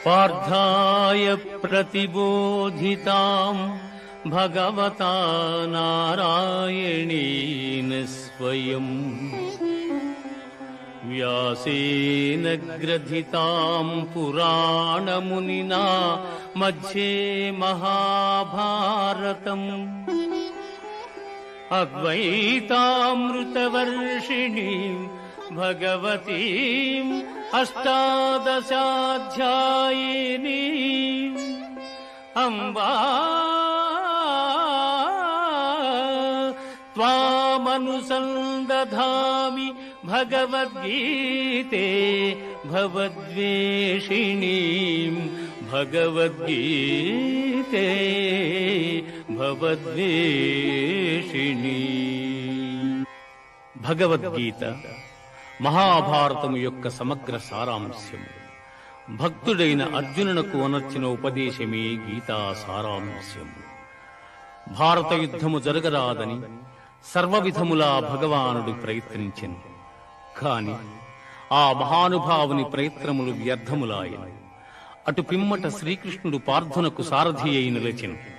పార్థాయ ప్రతిబోధితాం భగవతా నారాయణేన స్వయం వ్యాసేన గ్రథితాం పురాణమునినా మధ్యే మహాభారతం అద్వైతామృతవర్షిణీం భగవతీం అష్టాదశాధ్యాయినీం అంబా త్వామనుసందధామి భగవద్గీతే భవద్వేషిణీం భగవద్గీతే భవద్వేషిణీ. భగవద్గీత మహాభారతము యొక్క సమగ్ర సారాంశము. భక్తుడైన అర్జునునకు అనర్చిన ఉపదేశమే గీతా సారాంశము. భారత యుద్ధము జరగరాదని సర్వవిధములా భగవానుడు ప్రయత్నించెను. కాని ఆ మహానుభావుని ప్రయత్నములు వ్యర్థములాయను. అటు పిమ్మట శ్రీకృష్ణుడు పార్థునకు సారథి అయి నిలిచెను.